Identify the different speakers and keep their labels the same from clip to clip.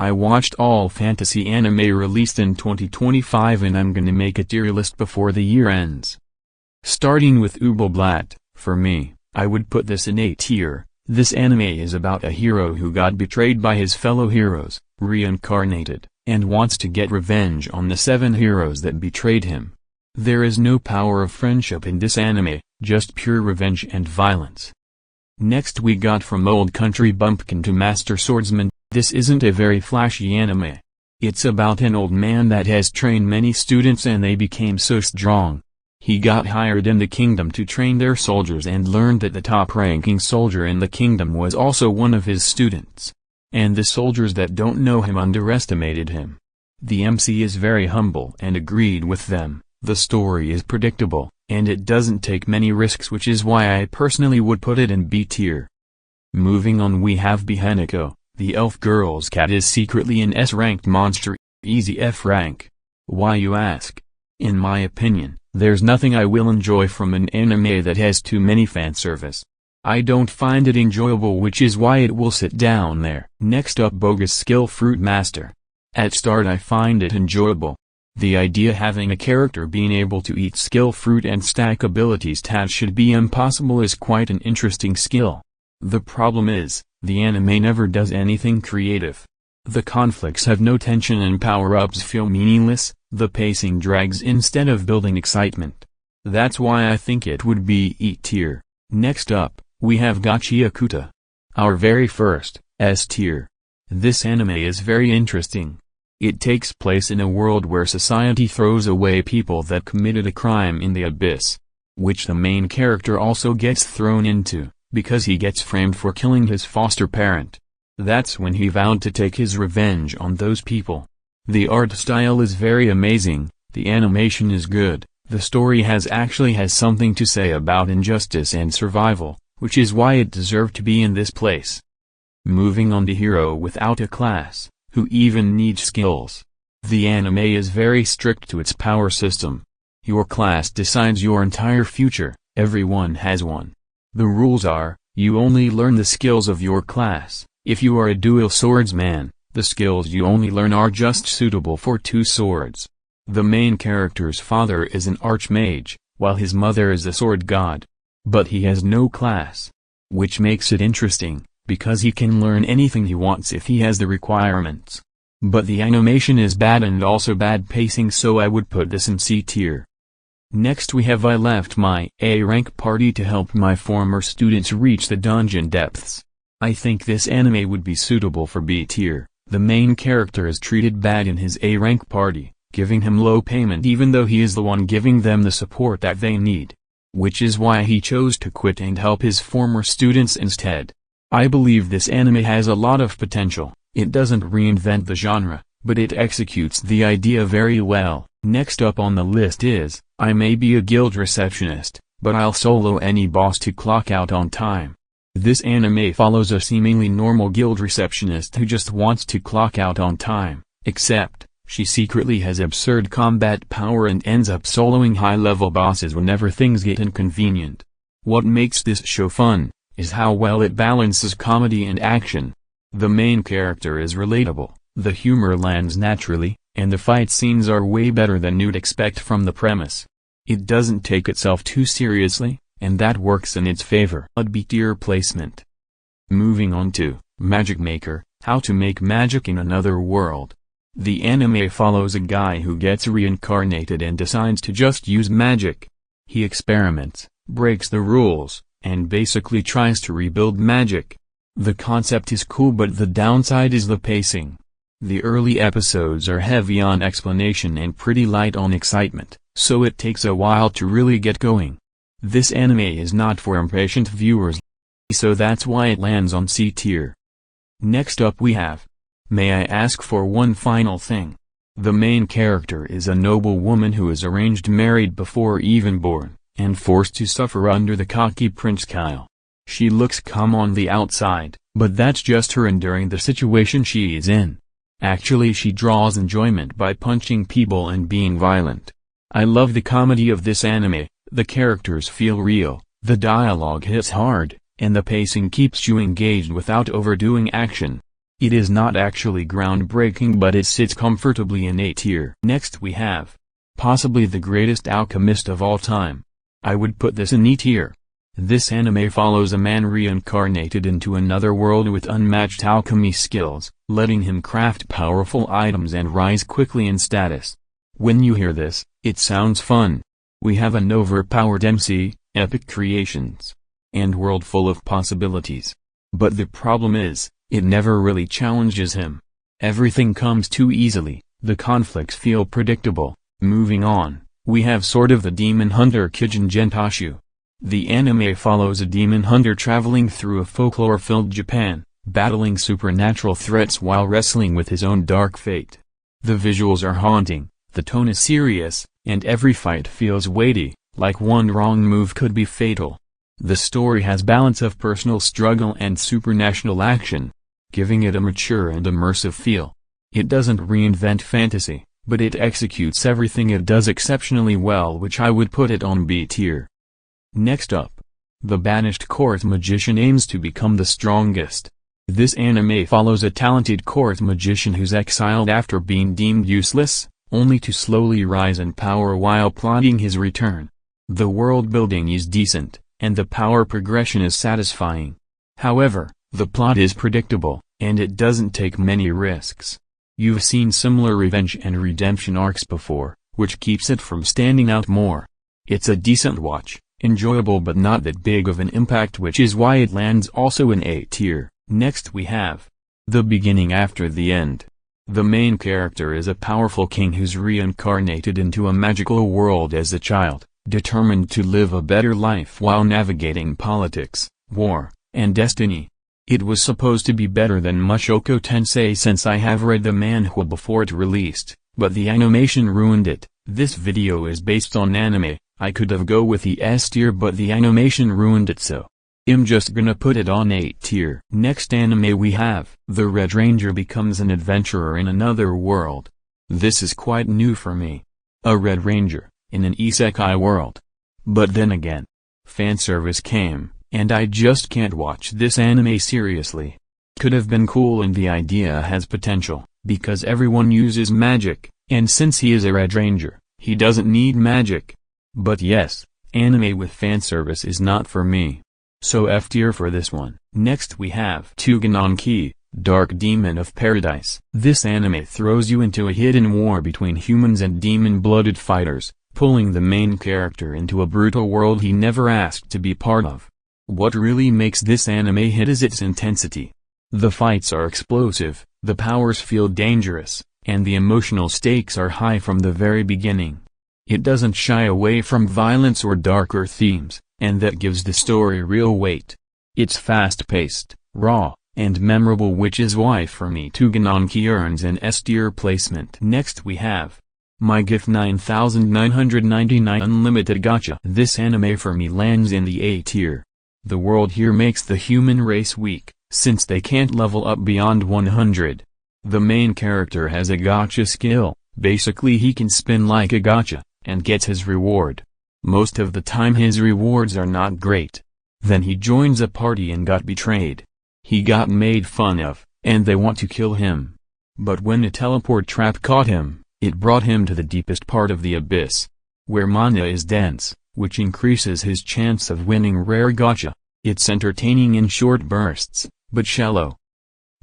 Speaker 1: I watched all fantasy anime released in 2025 and I'm gonna make a tier list before the year ends. Starting with Ubel Blatt, for me, I would put this in A tier. This anime is about a hero who got betrayed by his fellow heroes, reincarnated, and wants to get revenge on the 7 heroes that betrayed him. There is no power of friendship in this anime, just pure revenge and violence. Next we got from Old Country Bumpkin to Master Swordsman. This isn't a very flashy anime. It's about an old man that has trained many students and they became so strong. He got hired in the kingdom to train their soldiers and learned that the top-ranking soldier in the kingdom was also one of his students. And the soldiers that don't know him underestimated him. The MC is very humble and agreed with them. The story is predictable, and it doesn't take many risks, which is why I personally would put it in B tier. Moving on, we have Beheneko. The elf girl's cat is secretly an S-ranked monster, easy F rank. Why, you ask? In my opinion, there's nothing I will enjoy from an anime that has too many fanservice. I don't find it enjoyable, which is why it will sit down there. Next up, Bogus skill FruitMaster. At start I find it enjoyable. The idea having a character being able to eat skill fruit and stack abilities that should be impossible is quite an interesting skill. The problem is, the anime never does anything creative. The conflicts have no tension and power-ups feel meaningless, the pacing drags instead of building excitement. That's why I think it would be E tier. Next up, we have Gachiakuta. Our very first, S tier. This anime is very interesting. It takes place in a world where society throws away people that committed a crime in the abyss. Which the main character also gets thrown into, because he gets framed for killing his foster parent. That's when he vowed to take his revenge on those people. The art style is very amazing, the animation is good, the story has something to say about injustice and survival, which is why it deserved to be in this place. Moving on to Hero Without a Class, who even needs skills. The anime is very strict to its power system. Your class decides your entire future, everyone has one. The rules are, you only learn the skills of your class. If you are a dual swordsman, the skills you only learn are just suitable for 2 swords. The main character's father is an archmage, while his mother is a sword god. But he has no class. Which makes it interesting, because he can learn anything he wants if he has the requirements. But the animation is bad and also bad pacing, so I would put this in C tier. Next we have I left my A rank party to help my former students reach the dungeon depths. I think this anime would be suitable for B tier. The main character is treated bad in his A rank party, giving him low payment even though he is the one giving them the support that they need. Which is why he chose to quit and help his former students instead. I believe this anime has a lot of potential. It doesn't reinvent the genre, but it executes the idea very well. Next up on the list is, I may be a guild receptionist, but I'll solo any boss to clock out on time. This anime follows a seemingly normal guild receptionist who just wants to clock out on time, except, she secretly has absurd combat power and ends up soloing high-level bosses whenever things get inconvenient. What makes this show fun is how well it balances comedy and action. The main character is relatable, the humor lands naturally, and the fight scenes are way better than you'd expect from the premise. It doesn't take itself too seriously, and that works in its favor. A B tier placement. Moving on to Magic Maker, How to Make Magic in Another World. The anime follows a guy who gets reincarnated and decides to just use magic. He experiments, breaks the rules, and basically tries to rebuild magic. The concept is cool, but the downside is the pacing. The early episodes are heavy on explanation and pretty light on excitement, so it takes a while to really get going. This anime is not for impatient viewers, so that's why it lands on C tier. Next up we have May I Ask for One Final Thing. The main character is a noble woman who is arranged married before even born, and forced to suffer under the cocky Prince Kyle. She looks calm on the outside, but that's just her enduring the situation she is in. Actually, she draws enjoyment by punching people and being violent. I love the comedy of this anime, the characters feel real, the dialogue hits hard, and the pacing keeps you engaged without overdoing action. It is not actually groundbreaking, but it sits comfortably in A tier. Next we have possibly the greatest alchemist of all time. I would put this in E tier. This anime follows a man reincarnated into another world with unmatched alchemy skills, letting him craft powerful items and rise quickly in status. When you hear this, it sounds fun. We have an overpowered MC, epic creations, and world full of possibilities. But the problem is, it never really challenges him. Everything comes too easily, the conflicts feel predictable. Moving on, we have sort of the demon hunter Kijin Gentosho. The anime follows a demon hunter traveling through a folklore-filled Japan, battling supernatural threats while wrestling with his own dark fate. The visuals are haunting, the tone is serious, and every fight feels weighty, like one wrong move could be fatal. The story has balance of personal struggle and supernatural action, giving it a mature and immersive feel. It doesn't reinvent fantasy, but it executes everything it does exceptionally well, which I would put it on B tier. Next up, the Banished court magician aims to become the strongest. This anime follows a talented court magician who's exiled after being deemed useless, only to slowly rise in power while plotting his return. The world building is decent, and the power progression is satisfying. However, the plot is predictable, and it doesn't take many risks. You've seen similar revenge and redemption arcs before, which keeps it from standing out more. It's a decent watch, enjoyable but not that big of an impact, which is why it lands also in A tier. Next we have the beginning after the end. The main character is a powerful king who's reincarnated into a magical world as a child, determined to live a better life while navigating politics, war, and destiny. It was supposed to be better than Mushoku Tensei since I have read the manhwa before it released, but the animation ruined it. This video is based on anime. I could have go with the S tier, but the animation ruined it, so I'm just gonna put it on A tier. Next anime we have the Red Ranger becomes an adventurer in another world. This is quite new for me. A Red Ranger in an isekai world. But then again, fanservice came, and I just can't watch this anime seriously. Could have been cool and the idea has potential, because everyone uses magic, and since he is a Red Ranger, he doesn't need magic. But yes, anime with fanservice is not for me. So F tier for this one. Next we have Tougen Anki, Dark Demon of Paradise. This anime throws you into a hidden war between humans and demon-blooded fighters, pulling the main character into a brutal world he never asked to be part of. What really makes this anime hit is its intensity. The fights are explosive, the powers feel dangerous, and the emotional stakes are high from the very beginning. It doesn't shy away from violence or darker themes, and that gives the story real weight. It's fast-paced, raw, and memorable, which is why for me Tougen Anki earns an S tier placement. Next we have My Gift 9999 Unlimited Gacha. This anime for me lands in the A tier. The world here makes the human race weak, since they can't level up beyond 100. The main character has a gacha skill, basically he can spin like a gacha, and gets his reward. Most of the time his rewards are not great. Then he joins a party and got betrayed. He got made fun of, and they want to kill him. But when a teleport trap caught him, it brought him to the deepest part of the abyss, where mana is dense, which increases his chance of winning rare gacha. It's entertaining in short bursts, but shallow.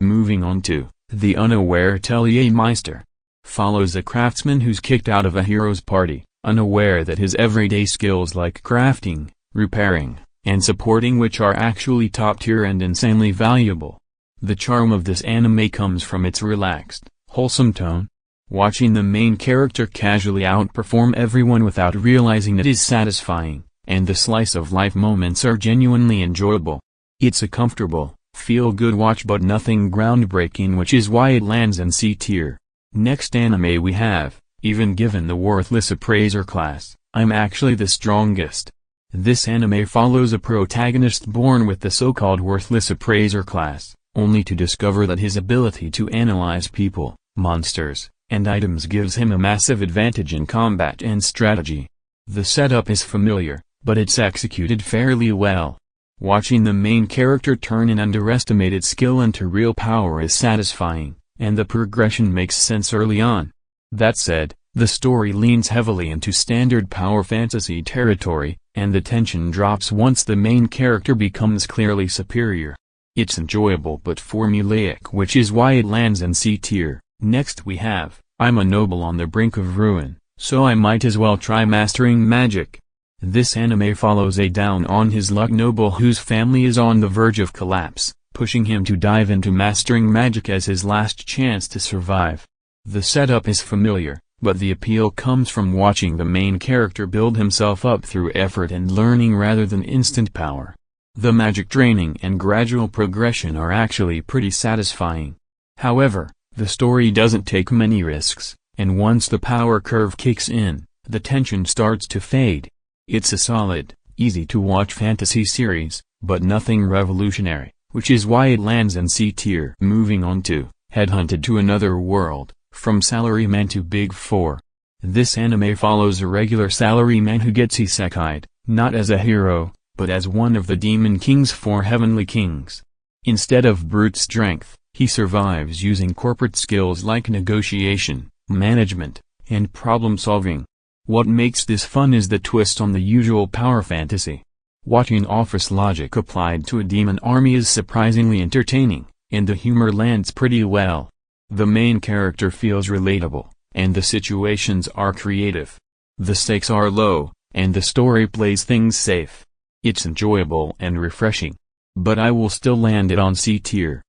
Speaker 1: Moving on to the unaware Atelier Meister. Follows a craftsman who's kicked out of a hero's party, unaware that his everyday skills like crafting, repairing, and supporting which are actually top tier and insanely valuable. The charm of this anime comes from its relaxed, wholesome tone. Watching the main character casually outperform everyone without realizing it is satisfying, and the slice-of-life moments are genuinely enjoyable. It's a comfortable, feel-good watch but nothing groundbreaking, which is why it lands in C tier. Next anime we have, even given the worthless Appraiser class, I'm actually the strongest. This anime follows a protagonist born with the so-called worthless Appraiser class, only to discover that his ability to analyze people, monsters, and items gives him a massive advantage in combat and strategy. The setup is familiar, but it's executed fairly well. Watching the main character turn an underestimated skill into real power is satisfying, and the progression makes sense early on. That said, the story leans heavily into standard power fantasy territory, and the tension drops once the main character becomes clearly superior. It's enjoyable but formulaic, which is why it lands in C tier. Next we have, I'm a noble on the brink of ruin, so I might as well try mastering magic. This anime follows a down-on-his-luck noble whose family is on the verge of collapse, pushing him to dive into mastering magic as his last chance to survive. The setup is familiar, but the appeal comes from watching the main character build himself up through effort and learning rather than instant power. The magic training and gradual progression are actually pretty satisfying. However, the story doesn't take many risks, and once the power curve kicks in, the tension starts to fade. It's a solid, easy-to-watch fantasy series, but nothing revolutionary, which is why it lands in C tier. Moving on to, Headhunted to Another World, From Salaryman to Big 4. This anime follows a regular salaryman who gets isekai'd, not as a hero, but as one of the Demon King's 4 heavenly kings. Instead of brute strength, he survives using corporate skills like negotiation, management, and problem-solving. What makes this fun is the twist on the usual power fantasy. Watching office logic applied to a demon army is surprisingly entertaining, and the humor lands pretty well. The main character feels relatable, and the situations are creative. The stakes are low, and the story plays things safe. It's enjoyable and refreshing. But I will still land it on C tier.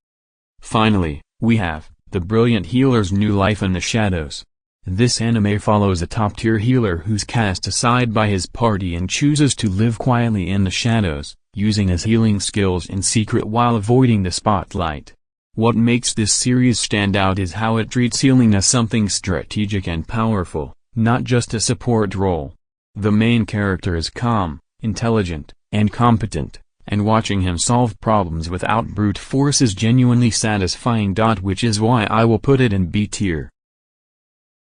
Speaker 1: Finally, we have, The Brilliant Healer's New Life in the Shadows. This anime follows a top-tier healer who's cast aside by his party and chooses to live quietly in the shadows, using his healing skills in secret while avoiding the spotlight. What makes this series stand out is how it treats healing as something strategic and powerful, not just a support role. The main character is calm, intelligent, and competent, and watching him solve problems without brute force is genuinely satisfying. Which is why I will put it in B tier.